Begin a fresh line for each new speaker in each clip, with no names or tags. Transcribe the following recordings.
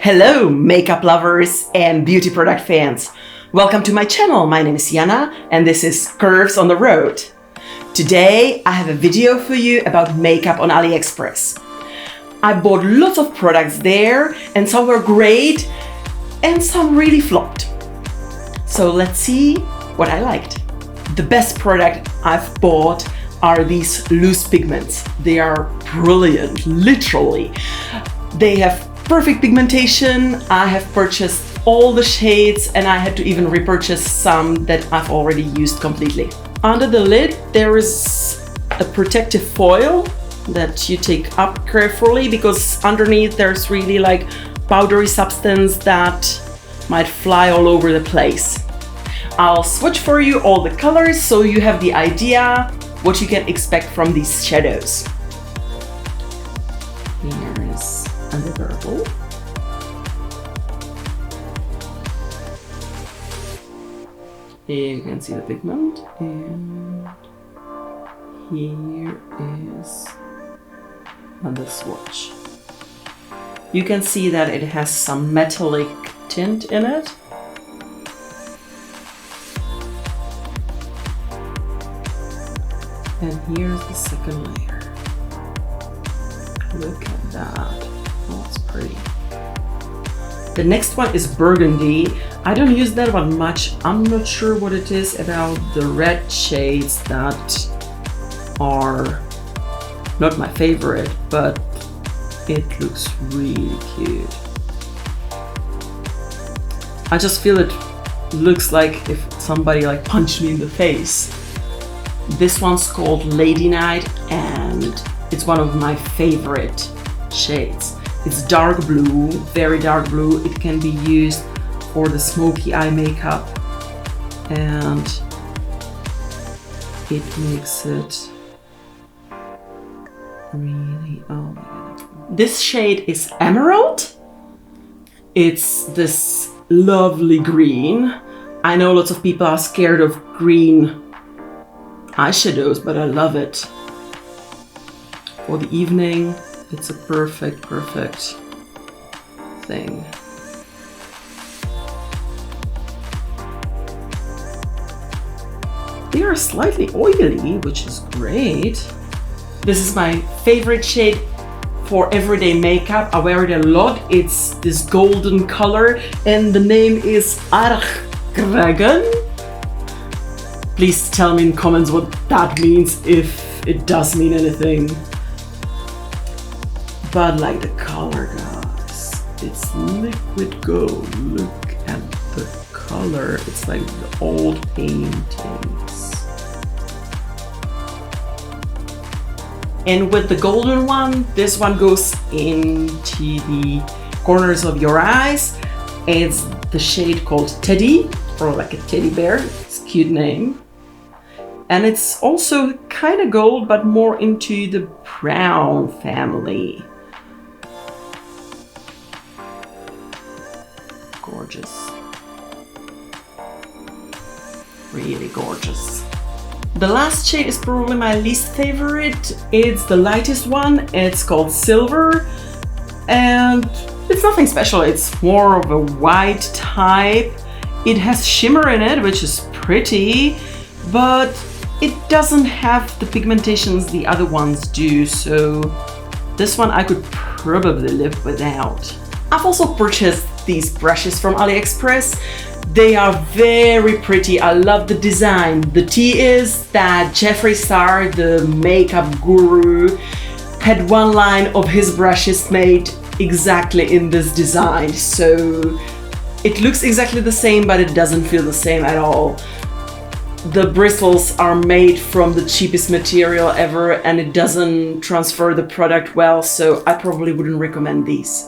Hello, makeup lovers and beauty product fans. Welcome to my channel. My name is Jana and this is Curves on the Road. Today I have a video for you about makeup on AliExpress. I bought lots of products there and some were great and some really flopped. So let's see what I liked. The best product I've bought are these loose pigments. They are brilliant, literally. They have perfect pigmentation. I have purchased all the shades and I had to even repurchase some that I've already used completely. Under the lid there is a protective foil that you take up carefully because underneath there's really like powdery substance that might fly all over the place. I'll swatch for you all the colors so you have the idea what you can expect from these shadows. Here is the purple. Here you can see the pigment, and here is the swatch. You can see that it has some metallic tint in it. And here's the second layer. Look at that. Oh, it's pretty. The next one is burgundy. I don't use that one much. I'm not sure what it is about the red shades that are not my favorite, but it looks really cute. I just feel it looks like if somebody like punched me in the face. This one's called Lady Night and it's one of my favorite shades. It's dark blue, very dark blue. It can be used for the smoky eye makeup and it makes it really, oh my god. This shade is Emerald. It's this lovely green. I know lots of people are scared of green eyeshadows, but I love it. For the evening, it's a perfect thing. They are slightly oily, which is great. This is my favorite shade for everyday makeup. I wear it a lot. It's this golden color and the name is Archdragon. Please tell me in comments what that means, if it does mean anything. But like the color, guys, it's liquid gold. Look at the color. It's like the old paintings. And with the golden one, this one goes into the corners of your eyes. It's the shade called Teddy, or like a teddy bear. It's a cute name. And it's also kind of gold, but more into the brown family. Gorgeous. Really gorgeous. The last shade is probably my least favorite. It's the lightest one. It's called Silver. And it's nothing special. It's more of a white type. It has shimmer in it, which is pretty, but it doesn't have the pigmentations the other ones do, so this one I could probably live without. I've also purchased these brushes from AliExpress. They are very pretty. I love the design. The tea is that Jeffree Star, the makeup guru, had one line of his brushes made exactly in this design. So it looks exactly the same, but it doesn't feel the same at all. The bristles are made from the cheapest material ever and it doesn't transfer the product well, so I probably wouldn't recommend these.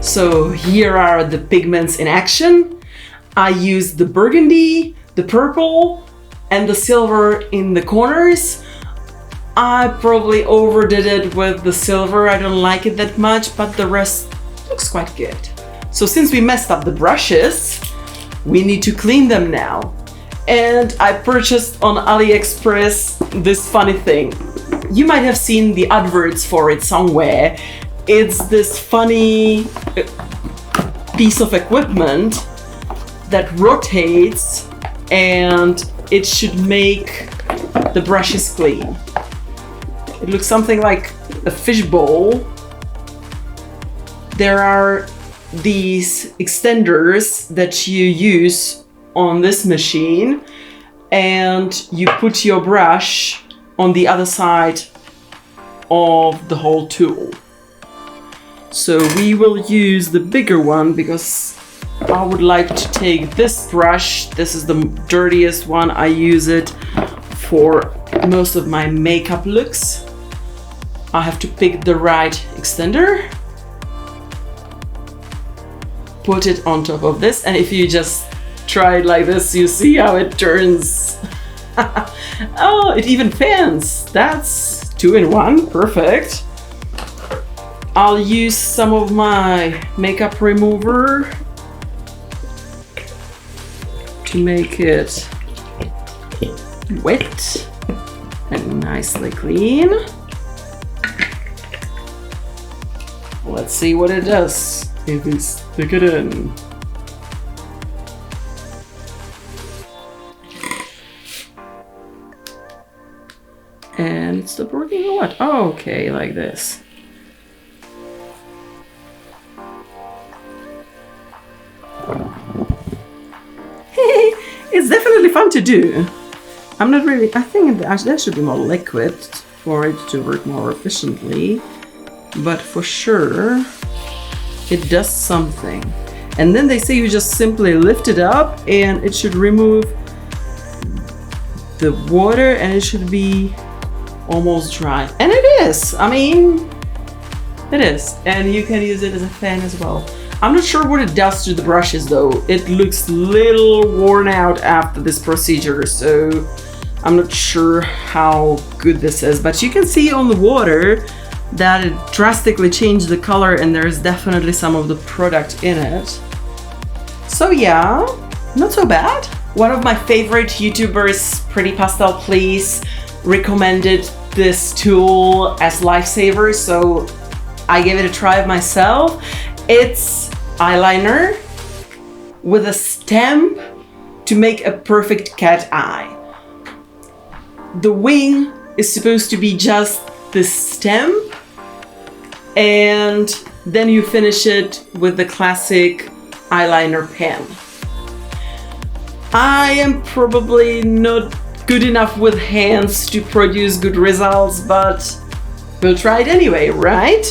So here are the pigments in action. I used the burgundy, the purple, and the silver in the corners. I probably overdid it with the silver. I don't like it that much, but the rest looks quite good. So since we messed up the brushes, we need to clean them now. And I purchased on AliExpress this funny thing. You might have seen the adverts for it somewhere. It's this funny piece of equipment that rotates and it should make the brushes clean. It looks something like a fishbowl. There are these extenders that you use on this machine, and you put your brush on the other side of the whole tool. So we will use the bigger one because I would like to take this brush. This is the dirtiest one. I use it for most of my makeup looks. I have to pick the right extender, put it on top of this, and if you just try it like this, you see how it turns. Oh, it even fans. That's 2-in-1, perfect. I'll use some of my makeup remover to make it wet and nicely clean. Let's see what it does if we stick it in. And it stopped working or what? Oh, okay, like this. It's definitely fun to do. I'm not really, I think there should be more liquid for it to work more efficiently. But for sure, it does something. And then they say you just simply lift it up and it should remove the water and it should be almost dry. And it is. I mean, it is. And you can use it as a fan as well. I'm not sure what it does to the brushes though. It looks a little worn out after this procedure, so I'm not sure how good this is. But you can see on the water that it drastically changed the color and there's definitely some of the product in it. So yeah, not so bad. One of my favorite YouTubers, Pretty Pastel Please, recommended this tool as lifesaver, so I gave it a try myself. It's eyeliner with a stamp to make a perfect cat eye. The wing is supposed to be just the stamp, and then you finish it with the classic eyeliner pen. I am probably not good enough with hands to produce good results, but we'll try it anyway, right?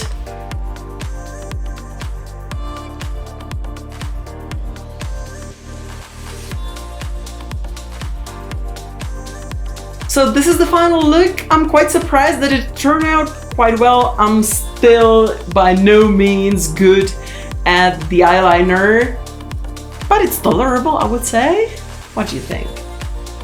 So this is the final look. I'm quite surprised that it turned out quite well. I'm still by no means good at the eyeliner, but it's tolerable, I would say. What do you think?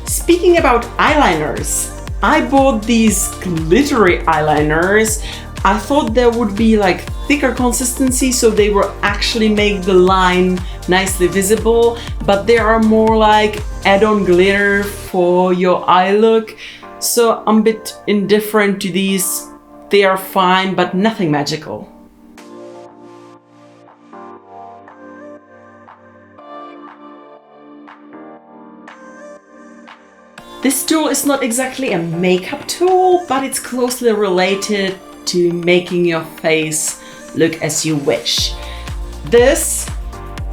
Speaking about eyeliners, I bought these glittery eyeliners. I thought there would be like thicker consistency, so they will actually make the line nicely visible, but they are more like add-on glitter for your eye look. So I'm a bit indifferent to these. They are fine, but nothing magical. This tool is not exactly a makeup tool, but it's closely related to making your face look as you wish. This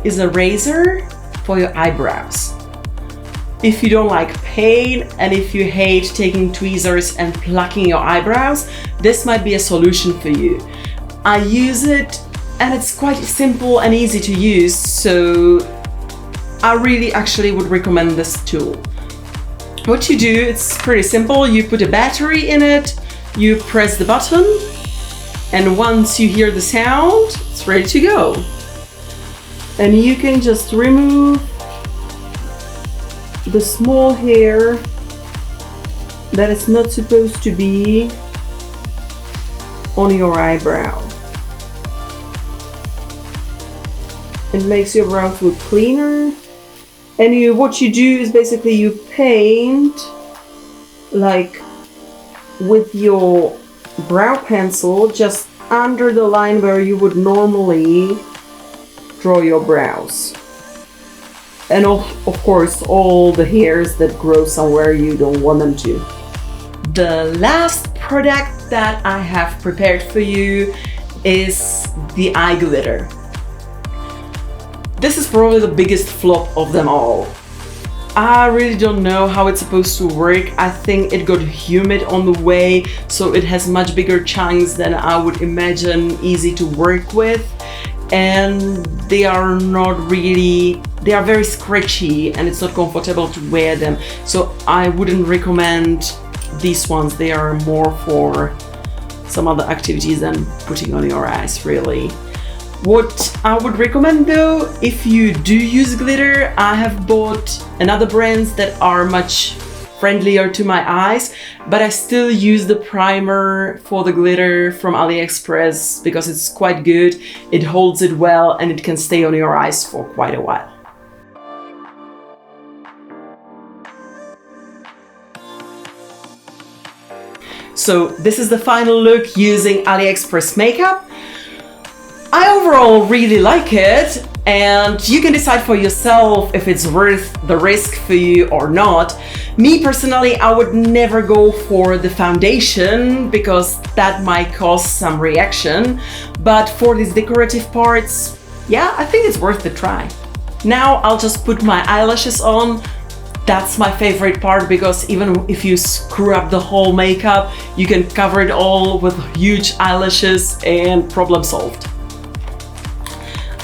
is a razor for your eyebrows. If you don't like pain and if you hate taking tweezers and plucking your eyebrows, this might be a solution for you. I use it and it's quite simple and easy to use, so I really actually would recommend this tool. What you do, it's pretty simple. You put a battery in it, you press the button, and once you hear the sound, it's ready to go. And you can just remove the small hair that it's not supposed to be on your eyebrow. It makes your brows look cleaner. And what you do is basically you paint like with your brow pencil just under the line where you would normally draw your brows. And of course all the hairs that grow somewhere you don't want them to. The last product that I have prepared for you is the eye glitter. This is probably the biggest flop of them all. I really don't know how it's supposed to work. I think it got humid on the way, so it has much bigger chunks than I would imagine easy to work with. And they are very scratchy and it's not comfortable to wear them. So I wouldn't recommend these ones. They are more for some other activities than putting on your eyes, really. What I would recommend though, if you do use glitter, I have bought another brands that are much friendlier to my eyes, but I still use the primer for the glitter from AliExpress because it's quite good, it holds it well and it can stay on your eyes for quite a while. So this is the final look using AliExpress makeup. I overall really like it, and you can decide for yourself if it's worth the risk for you or not. Me personally, I would never go for the foundation because that might cause some reaction, but for these decorative parts, yeah, I think it's worth the try. Now I'll just put my eyelashes on. That's my favorite part because even if you screw up the whole makeup, you can cover it all with huge eyelashes and problem solved.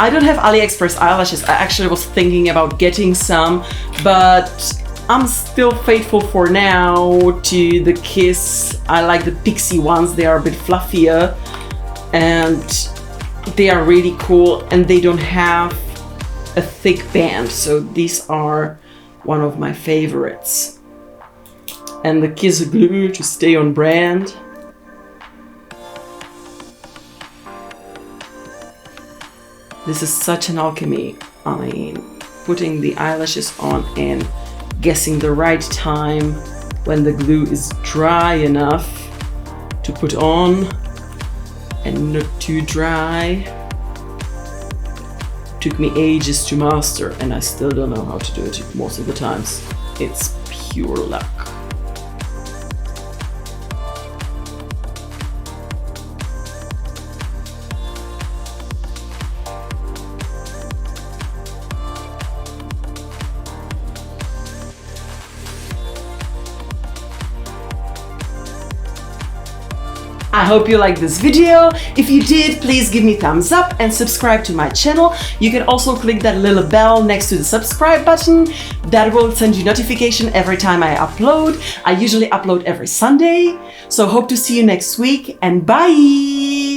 I don't have AliExpress eyelashes. I actually was thinking about getting some, but I'm still faithful for now to the Kiss. I like the pixie ones. They are a bit fluffier and they are really cool and they don't have a thick band. So these are one of my favorites. And the Kiss glue to stay on brand. This is such an alchemy. I mean, putting the eyelashes on and guessing the right time when the glue is dry enough to put on and not too dry. Took me ages to master and I still don't know how to do it most of the times. It's pure luck. I hope you liked this video. If you did, please give me a thumbs up and subscribe to my channel. You can also click that little bell next to the subscribe button. That will send you notification every time I upload. I usually upload every Sunday. So hope to see you next week and bye!